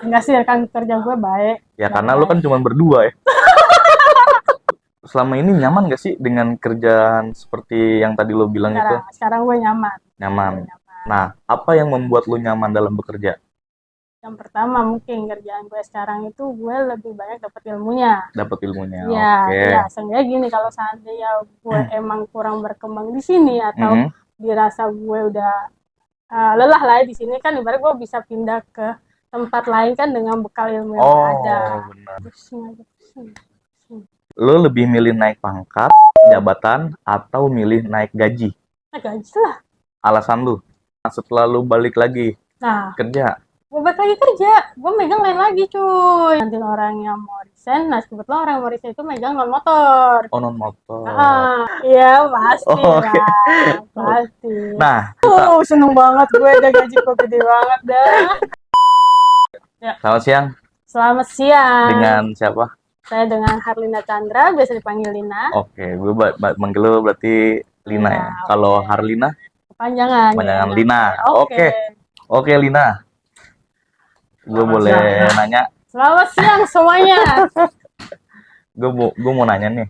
Enggak sih, rekan kerja gue baik. Ya karena lu kan cuma berdua ya. Selama ini nyaman gak sih dengan kerjaan seperti yang tadi lo bilang itu? Sekarang gue nyaman. Nyaman. Nah, apa yang membuat lu nyaman dalam bekerja? Yang pertama mungkin kerjaan gue sekarang itu gue lebih banyak dapat ilmunya. Dapat ilmunya. Ya, Oke. ya, seenggaknya gini, kalau seandainya gue emang kurang berkembang di sini atau dirasa gue udah lelah lah ya di sini, kan ibarat gue bisa pindah ke tempat lain kan dengan bekal ilmu yang ada. Benar. Pusing aja, pusing. Lo lebih milih naik pangkat, jabatan, atau milih naik gaji? Nah, gaji lah. Alasan lu? Setelah lu balik lagi kerja? Gue balik lagi kerja, gue megang lain lagi cuy. Nanti orang yang mau resign, nah kebetulan orang yang mau resign itu megang non motor. Oh, non motor. Iya pasti lah, pasti. Nah, seneng banget gue, udah gaji gue gede banget dah. Ya. Selamat siang. Selamat siang. Dengan siapa? Saya dengan Harlina Chandra, biasa dipanggil Lina. Oke, gue manggil lo berarti Lina ya. Kalau Harlina? Kepanjangan. Kepanjangan Lina. Oke, Lina. Gue boleh nanya? Selamat siang semuanya. Gue mau nanya nih.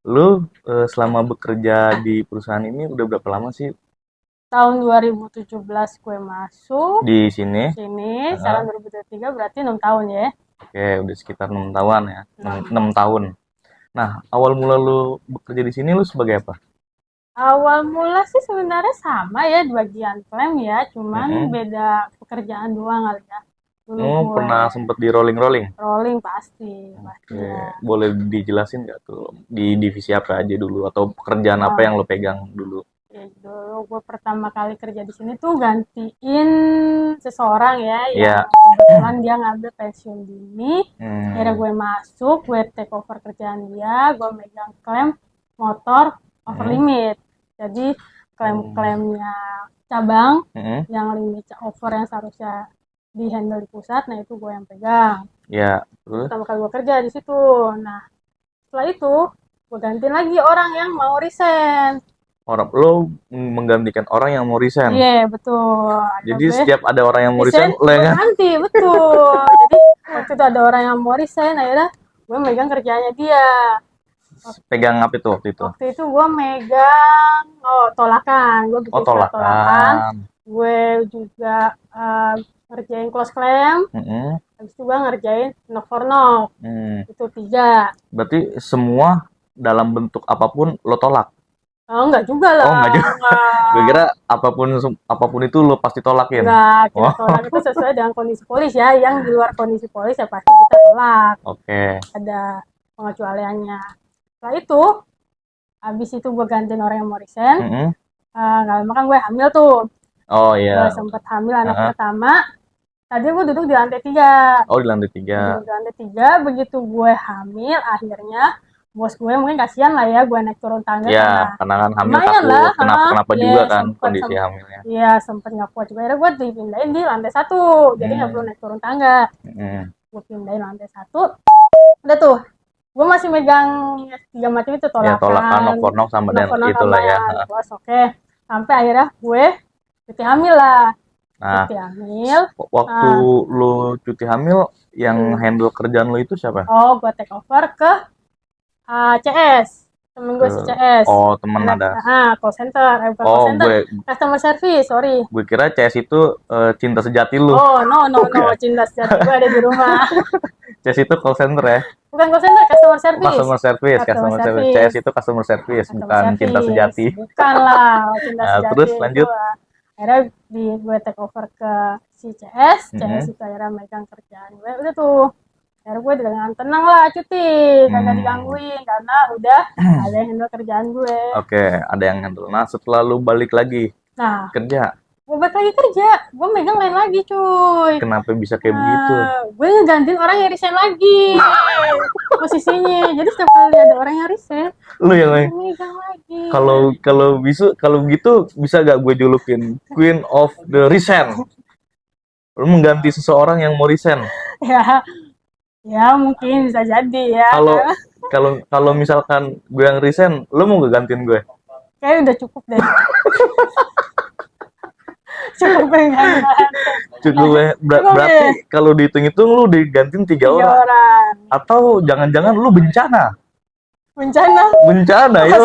Lu selama bekerja di perusahaan ini udah berapa lama sih? Tahun 2017 gue masuk di sini. Sekarang 2023 berarti 6 tahun ya. Oke, udah sekitar 6 tahun ya. 6 tahun. Nah, awal mula lu bekerja di sini lu sebagai apa? Awal mula sih sebenarnya sama ya di bagian klaim ya, cuman beda pekerjaan doang kali ya. Dulu pernah sempet di rolling? Rolling pasti. Ya. Boleh dijelasin nggak tuh di divisi apa aja dulu atau pekerjaan apa yang lo pegang dulu? Ya, dulu gue pertama kali kerja di sini tuh gantiin seseorang ya yang kebetulan dia ngambil pensiun dini. Akhirnya gue masuk, gue take over kerjaan dia, gue megang klaim motor over limit. Jadi klaim-klaimnya cabang yang limit over yang seharusnya di handle di pusat, nah itu gue yang pegang. Ya. Pertama kali gue kerja di situ. Nah setelah itu gue gantiin lagi orang yang mau resign. Lo menggantikan orang yang mau resign? Iya, betul. Jadi setiap ada orang yang mau resign, lo yang ganti, betul. Jadi waktu itu ada orang yang mau resign, akhirnya gue megang kerjanya dia. Pegang apa itu waktu itu? Waktu itu gue megang tolakan. Gue bikin tolakan. Gue juga ngerjain close claim. Habis itu gue ngerjain knock for knock. Itu 3. Berarti semua dalam bentuk apapun lo tolak? Oh, enggak juga lah. Oh, enggak juga. Gue kira apapun itu lo pasti tolakin. Enggak, kita tolak itu sesuai dengan kondisi polis ya. Yang di luar kondisi polis ya pasti kita tolak. Oke. Ada pengecualiannya. Setelah itu, habis itu gue gantiin orang yang mau resign. Gak lama kan gue hamil tuh. Oh iya. Gue sempet hamil anak pertama. Tadi gue duduk di lantai 3. Oh, di lantai 3. Di lantai 3, begitu gue hamil, akhirnya bos gue mungkin kasihan lah ya gue naik turun tangga. Iya, karena kan hamil takut kenapa juga kan kondisi hamilnya. Iya, sempet gak kuat juga. Akhirnya gue dipindahin di lantai 1, jadi gak perlu naik turun tangga. Gue pindahin lantai 1, udah tuh, gue masih megang 3 macam itu, tolakan. Ya, tolakan, knock for knock sama dan itulah ya. Bos, oke. Sampai akhirnya gue cuti hamil lah. Nah, cuti hamil. Waktu lu cuti hamil, yang handle kerjaan lu itu siapa? Oh, gue take over ke CS, temen gue si CS. Oh, temen ada. Call center, call center, customer service, sorry. Gue kira CS itu cinta sejati lu. Oh, no, cinta sejati gue ada di rumah. CS itu call center ya? Bukan call center, customer service. Customer service. CS itu customer service, bukan cinta sejati. Bukan lah, cinta sejati. Terus lanjut. Akhirnya gue take over ke si CS itu akhirnya megang kerjaan gue, udah tuh. Akhirnya gue dengan tenang lah cuti, kagak digangguin karena udah ada yang handle kerjaan gue. Oke, ada yang handle. Nah, setelah lu balik lagi kerja, gue balik lagi kerja, gue megang lain lagi cuy. Kenapa bisa kayak begitu? Gue ngegantiin orang yang resign lagi posisinya. Jadi setiap kali ada orang yang resign, lu yang megang lagi. Kalau gitu bisa gak gue julukin Queen of the Resign? Lu mengganti seseorang yang mau resign? Ya mungkin bisa jadi ya. Kalau misalkan gue yang resign, lo mau gak gantiin gue? Kayaknya udah cukup deh. Cukup mengganti Cukup ya. Berarti kalau dihitung-hitung lu digantiin 3 orang. Atau jangan-jangan lu bencana? Bencana ya.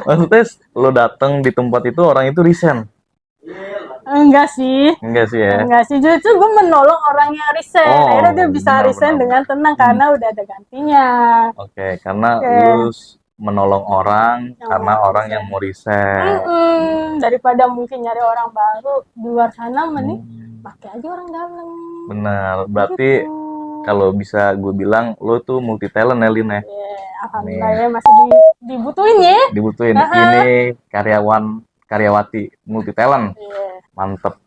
Maksudnya lo datang di tempat itu orang itu resign? Enggak sih ya. Enggak sih, justru gue menolong orang yang resign. Akhirnya dia bisa resign dengan tenang karena udah ada gantinya. Oke, karena lu menolong orang karena orang yang mau resign. Daripada mungkin nyari orang baru di luar sana, mending pakai aja orang dalam. Benar, berarti kalau bisa gue bilang lo tuh multi talent ya, Lin ya. Alhamdulillah ya, masih dibutuhin ya. Dibutuhin. Ini karyawati multi talent. Mantap.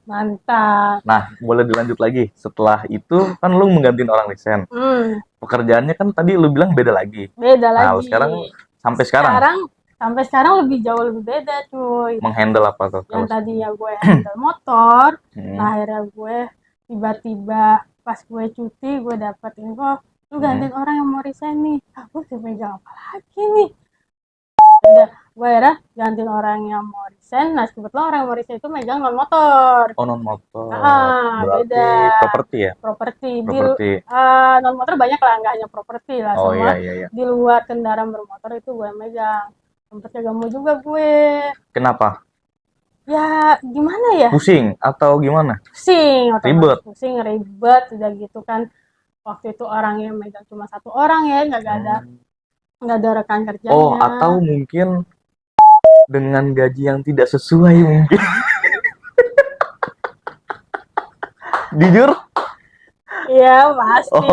Nah, boleh dilanjut lagi. Setelah itu kan lu menggantiin orang resign. Pekerjaannya kan tadi lu bilang beda lagi. Nah, sekarang sampai sekarang lebih jauh lebih beda, cuy. Menghandle apa tuh? Yang tadinya gue handle motor, nah akhirnya gue tiba-tiba pas gue cuti gue dapet info lu gantiin orang yang mau resign nih. Aku megang apa lagi nih? Udah, gue akhirnya gantiin orang yang mau resign. Nah, kebetulan orang yang mau resign itu megang non motor. Oh, non motor. Berarti beda. Properti ya? Properti. Non motor banyak lah, nggak hanya properti lah. Oh, semua iya. Di luar kendaraan bermotor itu gue megang. Sempet kagak mau juga gue. Kenapa? Ya gimana ya? Pusing atau gimana? Ribet udah gitu kan. Waktu itu orangnya megang cuma 1 orang ya, nggak ada rekan kerjanya. Oh, atau mungkin dengan gaji yang tidak sesuai mungkin. Jujur? Iya, pasti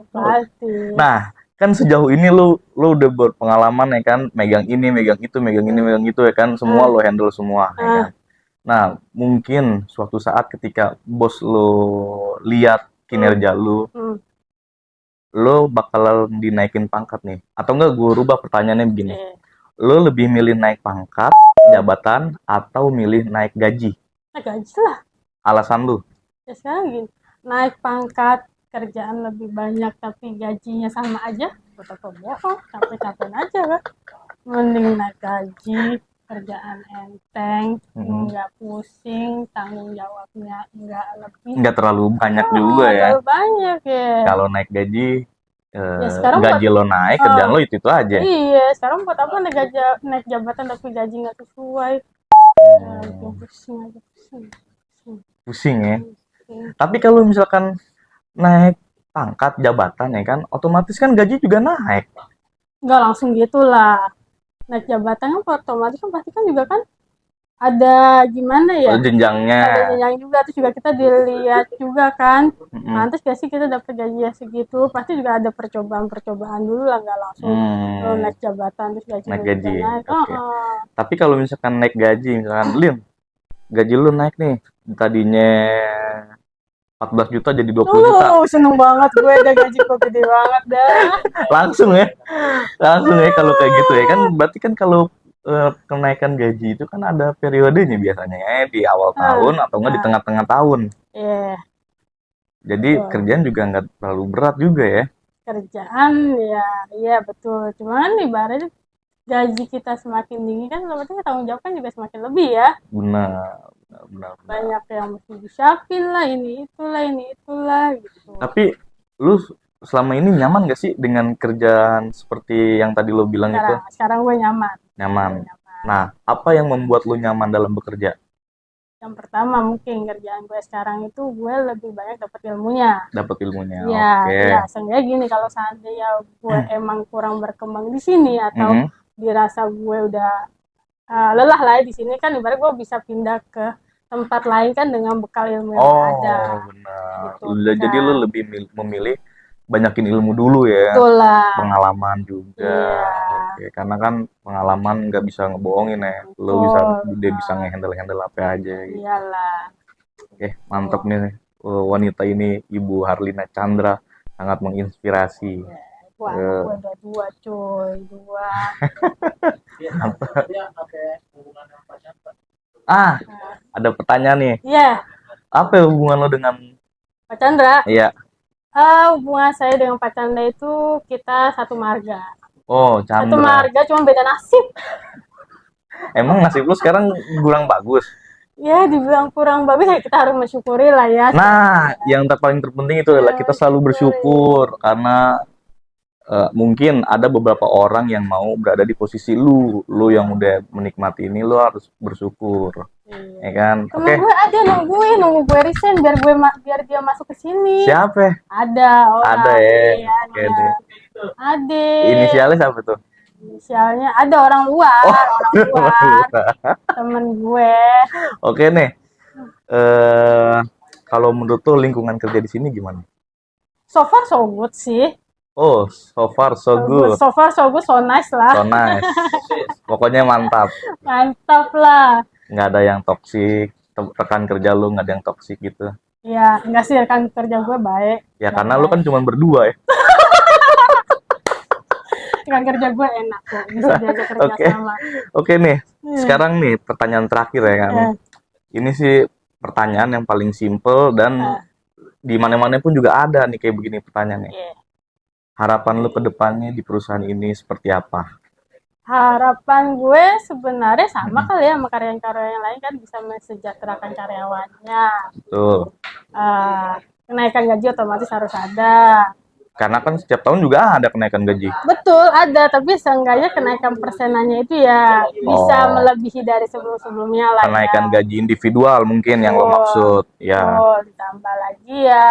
pasti. Nah, kan sejauh ini lu udah berpengalaman ya kan, megang ini, megang itu ya kan, semua lo handle semua ya kan. Nah, mungkin suatu saat ketika bos lo lihat kinerja lu, lo bakal dinaikin pangkat nih. Atau enggak, gue rubah pertanyaannya begini. Lo lebih milih naik pangkat, jabatan, atau milih naik gaji? Naik gaji lah. Alasan lu? Ya sekarang gini, naik pangkat, kerjaan lebih banyak tapi gajinya sama aja, tetap bohong, capek-capekin aja kan. Mending naik gaji, kerjaan enteng, nggak pusing, tanggung jawabnya nggak terlalu banyak juga ya. Terlalu banyak ya. Kalau naik gaji, gaji lo naik, kerjaan lo itu aja. Iya, sekarang buat apa naik jabatan tapi gaji nggak sesuai? Pusing ya. Tapi kalau misalkan naik pangkat jabatan ya kan, otomatis kan gaji juga naik. Nggak langsung gitulah. Naik jabatan kan otomatis kan pasti kan juga kan ada gimana ya? Jenjangnya. Ada jenjang juga, terus juga kita dilihat juga kan. Pantes gak sih kita dapat gaji segitu? Pasti juga ada percobaan dulu lah, nggak langsung naik jabatan terus gaji naik. Okay. Tapi kalau misalkan naik gaji, misalkan Lin, gaji lu naik nih, tadinya 14 juta jadi 20 juta. Seneng banget gue, ada gaji gue gede banget dah. Langsung ya kalau kayak gitu ya kan. Berarti kan kalau kenaikan gaji itu kan ada periodenya biasanya ya, di awal tahun atau enggak di tengah-tengah tahun. Iya. Jadi kerjaan juga nggak terlalu berat juga ya. Kerjaan ya, iya betul. Cuman ibaratnya gaji kita semakin tinggi kan, berarti tanggung jawab kan juga semakin lebih ya. Benar. Banyak yang mesti disiapin lah, ini itulah gitu. Tapi lu selama ini nyaman gak sih dengan kerjaan seperti yang tadi lo bilang itu? Sekarang gue nyaman. Nah, apa yang membuat lu nyaman dalam bekerja? Yang pertama mungkin kerjaan gue sekarang itu gue lebih banyak dapat ilmunya. Ya, ya seenggaknya gini, kalau seandainya gue emang kurang berkembang di sini atau dirasa gue udah lelah lah di sini kan, ibarat gue bisa pindah ke tempat lain kan dengan bekal ilmu yang ada. Benar. Gitu, jadi lu lebih memilih banyakin ilmu dulu ya. Itulah. Pengalaman juga. Oke, karena kan pengalaman nggak bisa ngebohongin ya. Lu bisa ngehandle apa aja gitu. Iyalah. Oke, mantap nih. Wanita ini Ibu Harlina Chandra sangat menginspirasi. Wah, gue udah 2 coy, 2. Ada pertanyaan nih. Iya. Apa hubungan lo dengan Pak Chandra? Iya. Hubungan saya dengan Pak Chandra itu kita satu marga. Oh, Chandra. Satu marga, cuma beda nasib. Emang nasib lu sekarang kurang bagus? Ya dibilang kurang bagus ya kita harus mensyukuri lah ya. Nah, yang paling terpenting itu adalah kita selalu bersyukur karena mungkin ada beberapa orang yang mau berada di posisi lu yang udah menikmati ini, lu harus bersyukur, ya kan? Temen Oke, gue ada nunggu gue resign biar dia masuk ke sini. siapa? Ada orang. Ada ya. Iya, Oke deh. ada. Inisialnya siapa tuh? Inisialnya ada orang luar, temen gue. Oke nih. Kalau menurut tuh lingkungan kerja di sini gimana? So far so good sih. Oh, so far so good. So far so good, so nice lah. So nice. Pokoknya mantap. Mantap lah. Nggak ada yang toksik. Rekan kerja lu nggak ada yang toksik gitu. Ya, enggak sih, rekan kerja gue baik. Ya karena lu kan cuma berdua ya. Rekan kerja gue enak kok, bisa diajak kerja Oke. sama. Oke nih, sekarang nih pertanyaan terakhir ya kan. Ini sih pertanyaan yang paling simple dan di mana-mana pun juga ada nih kayak begini pertanyaannya. Harapan lu ke depannya di perusahaan ini seperti apa? Harapan gue sebenarnya sama kali ya sama karyawan-karyawan yang lain, kan bisa mensejahterakan karyawannya. Betul. Kenaikan gaji otomatis harus ada. Karena kan setiap tahun juga ada kenaikan gaji. Betul, ada, tapi seenggaknya kenaikan persenannya itu ya bisa melebihi dari sebelum-sebelumnya lah. Kenaikan gaji individual mungkin yang lo maksud, ya. Ditambah lagi ya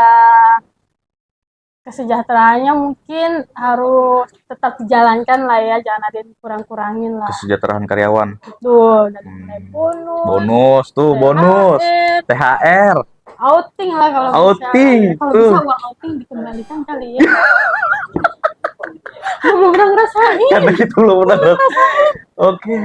kesejahteraannya mungkin harus tetap dijalankan lah ya, jangan ada yang kurang-kurangin lah. Kesejahteraan karyawan. Betul, dari mulai bonus, bonus, THR. Outing lah kalau outing bisa. Kalau bisa uang outing dikembalikan kali ya. Belum pernah ngerasain. Karena gitu lo pernah. Oke.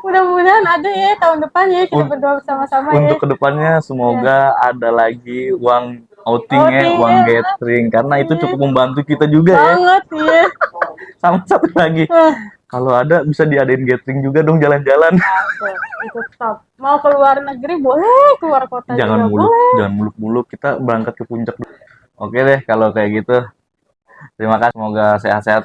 Mudah-mudahan ada ya tahun depan ya, kita berdoa bersama-sama ya. Untuk kedepannya semoga ada lagi uang outingnya, uang gathering, karena itu cukup membantu kita juga ya. Banget ya. Sama satu lagi, kalau ada bisa diadain gathering juga dong, jalan-jalan. Itu top. Mau keluar negeri boleh, keluar kota jangan juga muluk, boleh. jangan muluk-muluk, kita berangkat ke puncak dulu. Oke deh kalau kayak gitu. Terima kasih, semoga sehat-sehat.